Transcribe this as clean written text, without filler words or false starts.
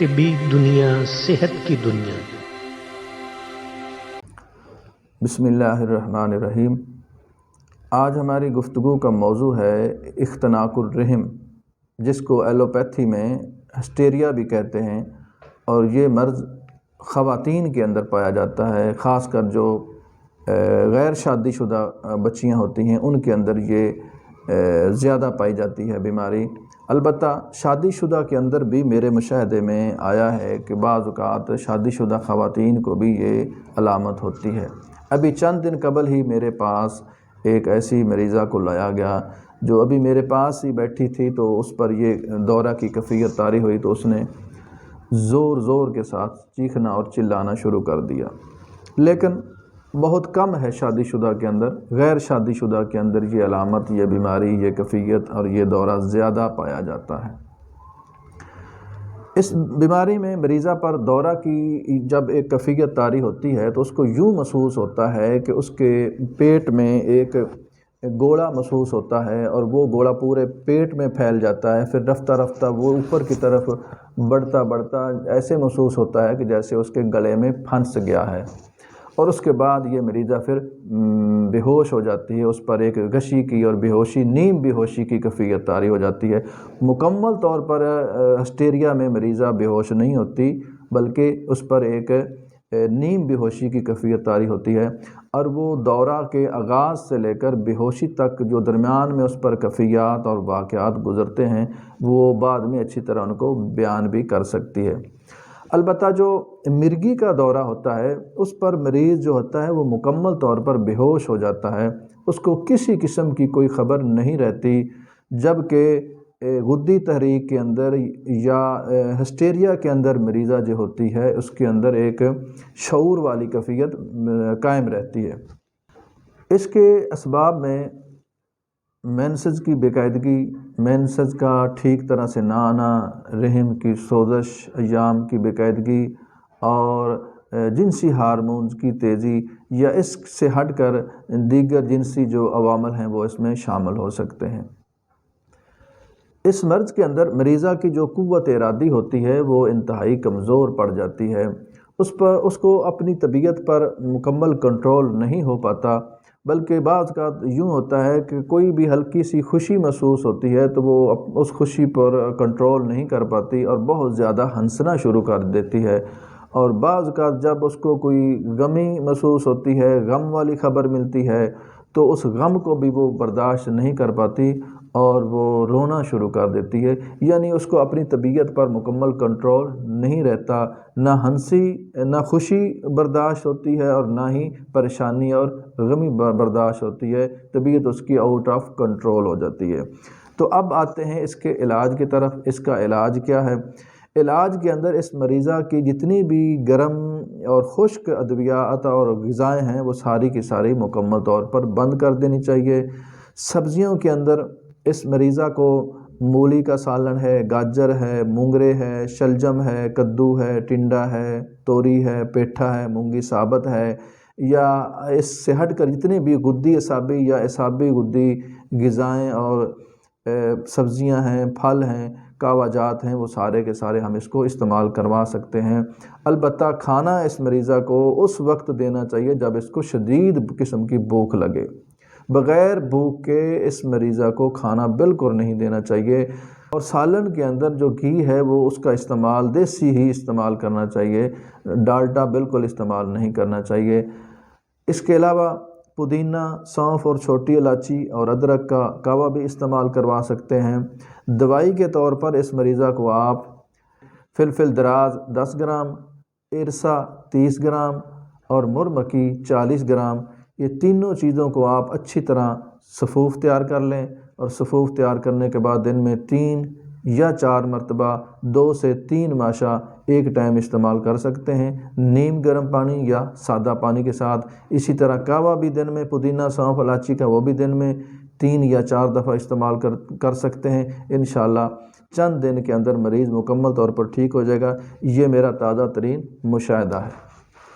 طبی دنیا، صحت کی دنیا۔ بسم اللہ الرحمن الرحیم۔ آج ہماری گفتگو کا موضوع ہے اختناق الرحم، جس کو ایلوپیتھی میں ہسٹیریا بھی کہتے ہیں، اور یہ مرض خواتین کے اندر پایا جاتا ہے، خاص کر جو غیر شادی شدہ بچیاں ہوتی ہیں ان کے اندر یہ زیادہ پائی جاتی ہے بیماری۔ البتہ شادی شدہ کے اندر بھی میرے مشاہدے میں آیا ہے کہ بعض اوقات شادی شدہ خواتین کو بھی یہ علامت ہوتی ہے۔ ابھی چند دن قبل ہی میرے پاس ایک ایسی مریضہ کو لایا گیا جو ابھی میرے پاس ہی بیٹھی تھی، تو اس پر یہ دورہ کی کیفیت طاری ہوئی تو اس نے زور زور کے ساتھ چیخنا اور چلانا شروع کر دیا۔ لیکن بہت کم ہے شادی شدہ کے اندر، غیر شادی شدہ کے اندر یہ علامت، یہ بیماری، یہ کیفیت اور یہ دورہ زیادہ پایا جاتا ہے۔ اس بیماری میں مریضہ پر دورہ کی جب ایک کیفیت طاری ہوتی ہے تو اس کو یوں محسوس ہوتا ہے کہ اس کے پیٹ میں ایک گوڑا محسوس ہوتا ہے، اور وہ گوڑا پورے پیٹ میں پھیل جاتا ہے، پھر رفتہ رفتہ وہ اوپر کی طرف بڑھتا ایسے محسوس ہوتا ہے کہ جیسے اس کے گلے میں پھنس گیا ہے، اور اس کے بعد یہ مریضہ پھر بے ہوش ہو جاتی ہے۔ اس پر ایک غشی کی اور بے ہوشی، نیم بے ہوشی کی کیفیت طاری ہو جاتی ہے۔ مکمل طور پر ہسٹیریا میں مریضہ بے ہوش نہیں ہوتی، بلکہ اس پر ایک نیم بے ہوشی کی کیفیت طاری ہوتی ہے، اور وہ دورہ کے آغاز سے لے کر بے ہوشی تک جو درمیان میں اس پر کیفیات اور واقعات گزرتے ہیں وہ بعد میں اچھی طرح ان کو بیان بھی کر سکتی ہے۔ البتہ جو مرگی کا دورہ ہوتا ہے اس پر مریض جو ہوتا ہے وہ مکمل طور پر بے ہوش ہو جاتا ہے، اس کو کسی قسم کی کوئی خبر نہیں رہتی، جبکہ غدی تحریک کے اندر یا ہسٹیریا کے اندر مریضہ جو ہوتی ہے اس کے اندر ایک شعور والی کیفیت قائم رہتی ہے۔ اس کے اسباب میں مینسز کی بے قاعدگی، مینسز کا ٹھیک طرح سے نہ آنا، رحم کی سوزش، ایام کی بے قاعدگی، اور جنسی ہارمونز کی تیزی، یا اس سے ہٹ کر دیگر جنسی جو عوامل ہیں وہ اس میں شامل ہو سکتے ہیں۔ اس مرض کے اندر مریضہ کی جو قوت ارادی ہوتی ہے وہ انتہائی کمزور پڑ جاتی ہے، اس کو اپنی طبیعت پر مکمل کنٹرول نہیں ہو پاتا، بلکہ بعض کا یوں ہوتا ہے کہ کوئی بھی ہلکی سی خوشی محسوس ہوتی ہے تو وہ اس خوشی پر کنٹرول نہیں کر پاتی اور بہت زیادہ ہنسنا شروع کر دیتی ہے، اور بعض کا جب اس کو کوئی غمی محسوس ہوتی ہے، غم والی خبر ملتی ہے، تو اس غم کو بھی وہ برداشت نہیں کر پاتی اور وہ رونا شروع کر دیتی ہے۔ یعنی اس کو اپنی طبیعت پر مکمل کنٹرول نہیں رہتا، نہ ہنسی نہ خوشی برداشت ہوتی ہے اور نہ ہی پریشانی اور غمی برداشت ہوتی ہے، طبیعت اس کی آؤٹ آف کنٹرول ہو جاتی ہے۔ تو اب آتے ہیں اس کے علاج کی طرف۔ اس کا علاج کیا ہے؟ علاج کے اندر اس مریضہ کی جتنی بھی گرم اور خشک ادویات اور غذائیں ہیں وہ ساری کی ساری مکمل طور پر بند کر دینی چاہیے۔ سبزیوں کے اندر اس مریضہ کو مولی کا سالن ہے، گاجر ہے، مونگرے ہے، شلجم ہے، کدو ہے، ٹنڈا ہے، توری ہے، پیٹھا ہے، مونگی ثابت ہے، یا اس سے ہٹ کر جتنے بھی غدی اعصابی یا اعصابی غدی غذائیں اور سبزیاں ہیں، پھل ہیں، کاوا جات ہیں، وہ سارے کے سارے ہم اس کو استعمال کروا سکتے ہیں۔ البتہ کھانا اس مریضہ کو اس وقت دینا چاہیے جب اس کو شدید قسم کی بھوک لگے۔ بغیر بھوک کے اس مریضہ کو کھانا بالکل نہیں دینا چاہیے، اور سالن کے اندر جو گھی ہے وہ اس کا استعمال دیسی ہی استعمال کرنا چاہیے، ڈالڈا بالکل استعمال نہیں کرنا چاہیے۔ اس کے علاوہ پودینہ، سونف اور چھوٹی الائچی اور ادرک کا کہوہ بھی استعمال کروا سکتے ہیں۔ دوائی کے طور پر اس مریضہ کو آپ فلفل دراز 10 گرام، ارسا 30 گرام اور مرمکی 40 گرام، یہ تینوں چیزوں کو آپ اچھی طرح سفوف تیار کر لیں، اور سفوف تیار کرنے کے بعد دن میں 3 یا 4 مرتبہ 2 سے 3 ماشا ایک ٹائم استعمال کر سکتے ہیں، نیم گرم پانی یا سادہ پانی کے ساتھ۔ اسی طرح کہوہ بھی دن میں، پودینہ، سونف، الائچی کا وہ بھی دن میں 3 یا 4 دفعہ استعمال کر سکتے ہیں۔ انشاءاللہ چند دن کے اندر مریض مکمل طور پر ٹھیک ہو جائے گا۔ یہ میرا تازہ ترین مشاہدہ ہے۔